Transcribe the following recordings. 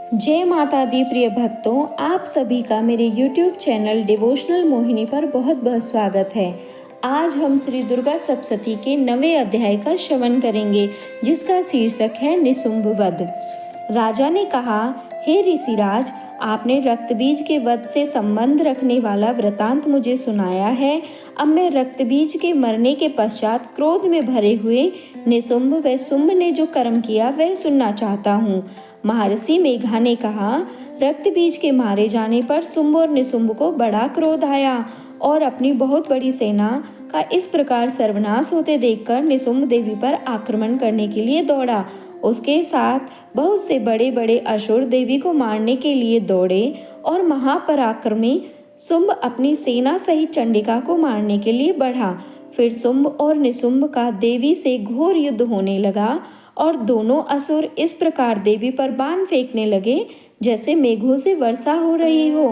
जय माता दी प्रिय भक्तों, आप सभी का मेरे YouTube चैनल डिवोशनल मोहिनी पर बहुत बहुत स्वागत है। आज हम श्री दुर्गा सप्तशती के 9वें अध्याय का श्रवण करेंगे, जिसका शीर्षक है निशुंभ वध। राजा ने कहा, हे ऋषिराज, आपने रक्तबीज के वध से संबंध रखने वाला वृतांत मुझे सुनाया है। अब मैं रक्तबीज के मरने के पश्चात क्रोध में भरे हुए निशुंभ व शुंभ ने जो कर्म किया वह सुनना चाहता हूँ। महर्षि मेघा ने कहा, रक्तबीज के मारे जाने पर शुंभ और निशुंभ को बड़ा क्रोध आया और अपनी बहुत बड़ी सेना का इस प्रकार सर्वनाश होते देखकर निशुंभ देवी पर आक्रमण करने के लिए दौड़ा। उसके साथ बहुत से बड़े बड़े असुर देवी को मारने के लिए दौड़े और महापराक्रमी शुंभ अपनी सेना सहित चंडिका को मारने के लिए बढ़ा। फिर शुंभ और निशुंभ का देवी से घोर युद्ध होने लगा और दोनों असुर इस प्रकार देवी पर बाण फेंकने लगे जैसे मेघों से वर्षा हो रही हो।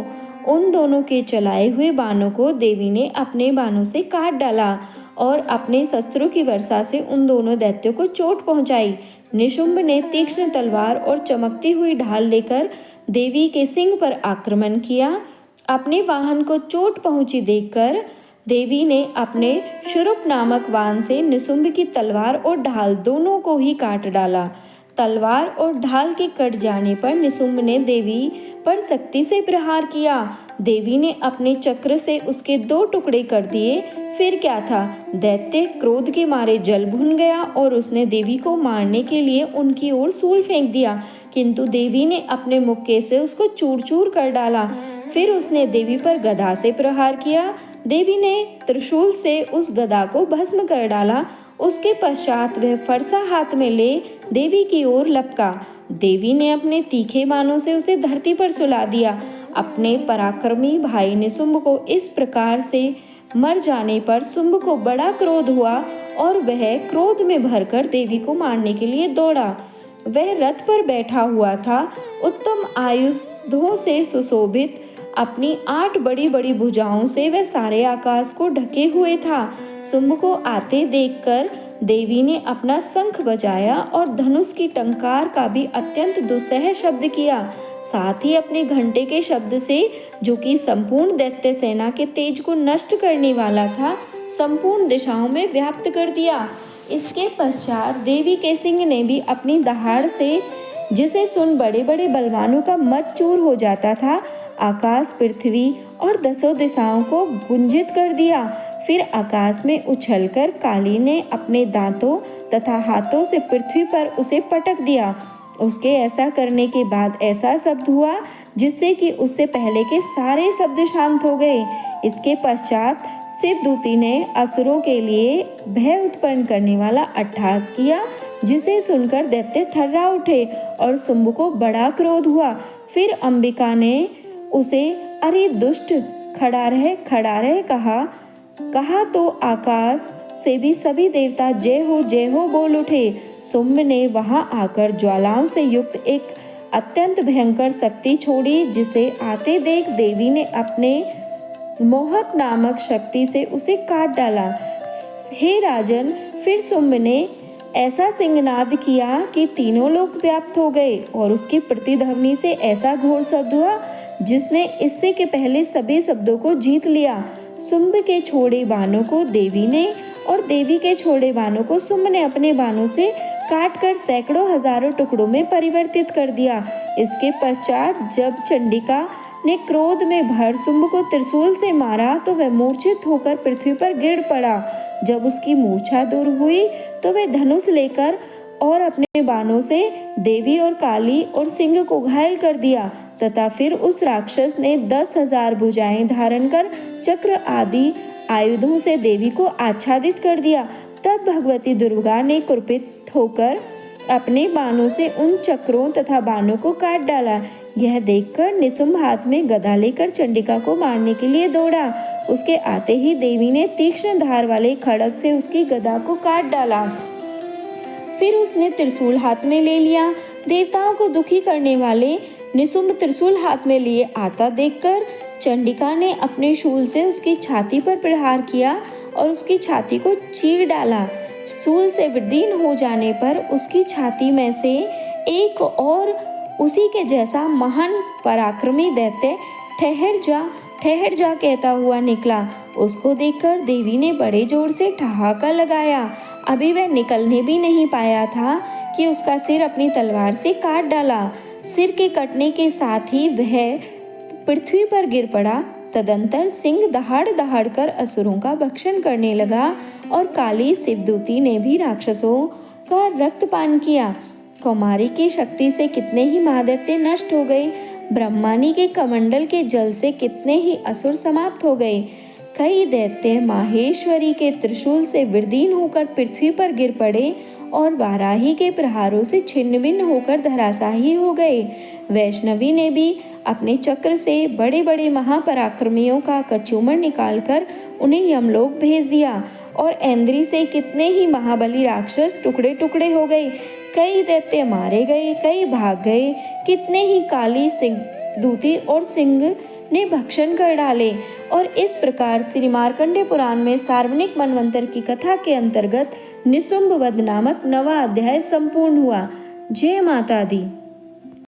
उन दोनों के चलाए हुए बाणों को देवी ने अपने बाणों से काट डाला और अपने शस्त्रों की वर्षा से उन दोनों दैत्यों को चोट पहुंचाई। निशुंभ ने तीक्ष्ण तलवार और चमकती हुई ढाल लेकर देवी के सिंह पर आक्रमण किया। अपने वाहन को चोट पहुंची देखकर देवी ने अपने शुरुप नामक वाहन से निशुंभ की तलवार और ढाल दोनों को ही काट डाला। तलवार और ढाल के कट जाने पर निशुंभ ने देवी पर शक्ति से प्रहार किया। देवी ने अपने चक्र से उसके 2 टुकड़े कर दिए। फिर क्या था, दैत्य क्रोध के मारे जल भुन गया और उसने देवी को मारने के लिए उनकी ओर शूल फेंक दिया, किंतु देवी ने अपने मुक्के से उसको चूर चूर कर डाला। फिर उसने देवी पर गदा से प्रहार किया। देवी ने त्रिशूल से उस गदा को भस्म कर डाला। उसके पश्चात वह फरसा हाथ में ले देवी की ओर लपका। देवी ने अपने तीखे बाणों से उसे धरती पर सुला दिया। अपने पराक्रमी भाई निशुंभ को इस प्रकार से मर जाने पर शुंभ को बड़ा क्रोध हुआ और वह क्रोध में भरकर देवी को मारने के लिए दौड़ा। वह रथ पर बैठा हुआ था, उत्तम आयुधों से सुशोभित। अपनी 8 बड़ी बड़ी भुजाओं से वह सारे आकाश को ढके हुए था। शुंभ को आते देखकर देवी ने अपना शंख बजाया और धनुष की टंकार का भी अत्यंत दुस्सह शब्द किया। साथ ही अपने घंटे के शब्द से, जो कि संपूर्ण दैत्य सेना के तेज को नष्ट करने वाला था, संपूर्ण दिशाओं में व्याप्त कर दिया। इसके पश्चात देवी के सिंह ने भी अपनी दहाड़ से, जिसे सुन बड़े बड़े बलवानों का मत चूर हो जाता था, आकाश, पृथ्वी और 10 दिशाओं को गुंजित कर दिया। फिर आकाश में उछलकर काली ने अपने दांतों तथा हाथों से पृथ्वी पर उसे पटक दिया। उसके ऐसा करने के बाद ऐसा शब्द हुआ जिससे कि उससे पहले के सारे शब्द शांत हो गए। इसके पश्चात शिवदूती ने असुरों के लिए भय उत्पन्न करने वाला अट्टहास किया, जिसे सुनकर दैत्य थर्रा उठे और शुंभ को बड़ा क्रोध हुआ। फिर अंबिका ने उसे, अरे दुष्ट, खड़ा रह कहा तो आकाश से भी सभी देवता जय हो बोल उठे। शुंभ ने वहां आकर ज्वालाओं से युक्त एक अत्यंत भयंकर शक्ति छोड़ी, जिसे आते देख देवी ने अपने मोहक नामक शक्ति से उसे काट डाला। हे राजन, फिर शुंभ ने ऐसा सिंहनाद किया कि तीनों लोक व्याप्त हो गए और उसकी प्रतिध्वनि से ऐसा घोर शब्द हुआ जिसने इससे के पहले सभी शब्दों को जीत लिया। शुंभ के छोड़े बाणों को देवी ने और देवी के छोड़े बाणों को शुंभ ने अपने बाणों से काटकर सैकड़ों हजारों टुकड़ों में परिवर्तित कर दिया। इसके पश्चात जब चंडिका ने क्रोध में भर शुंभ को त्रिशूल से मारा तो वह मूर्छित होकर पृथ्वी पर गिर पड़ा। जब उसकी मूर्छा दूर हुई तो वह धनुष लेकर और अपने बाणों से देवी और काली और सिंह को घायल कर दिया, तथा फिर उस राक्षस ने 10,000 भुजाएं धारण कर चक्र आदि आयुधों से देवी को आच्छादित कर दिया। तब भगवती दुर्गा ने कुपित होकर अपने बाणों से उन चक्रों तथा बाणों को काट डाला। यह देखकर निशुंभ हाथ में गदा लेकर चंडिका को मारने के लिए दौड़ा। उसके आते ही देवी ने तीक्ष्ण धार वाले खड्ग से उसकी गदा को काट डाला। फिर उसने त्रिशूल हाथ में ले लिया। देवताओं को दुखी करने वाले निशुंभ त्रिशूल हाथ में लिए आता देखकर चंडिका ने अपने शूल से उसकी छाती पर प्रहार किया और उसकी छाती को चीर डाला। शूल से विदीर्ण हो जाने पर उसकी छाती में से एक और उसी के जैसा महान पराक्रमी दैत्य ठहर जा कहता हुआ निकला। उसको देखकर देवी ने बड़े जोर से ठहाका लगाया। अभी वह निकलने भी नहीं पाया था कि उसका सिर अपनी तलवार से काट डाला। सिर के कटने के साथ ही वह पृथ्वी पर गिर पड़ा। तदंतर सिंह दहाड़ दहाड़ कर असुरों का भक्षण करने लगा और काली शिवदूती ने भी राक्षसों का रक्तपान किया। कौमारी की शक्ति से कितने ही महादैत्य नष्ट हो गए। ब्रह्मानी के कमंडल के जल से कितने ही असुर समाप्त हो गए। कई दैत्य माहेश्वरी के त्रिशूल से विदीर्ण होकर पृथ्वी पर गिर पड़े और वाराही के प्रहारों से छिन्न भिन्न होकर धराशायी हो गए। वैष्णवी ने भी अपने चक्र से बड़े बड़े महापराक्रमियों का कचूमर निकालकर उन्हें यमलोक भेज दिया और ऐन्द्री से कितने ही महाबली राक्षस टुकड़े टुकड़े हो गए। कई दैत्य मारे गए, कई भाग गए। कितने ही काली दूती और सिंह ने भक्षण कर डाले। और इस प्रकार श्री मार्कंडेय पुराण में सार्वनिक मनवंतर की कथा के अंतर्गत निशुंभ वध नामक नवा अध्याय संपूर्ण हुआ। जय माता दी।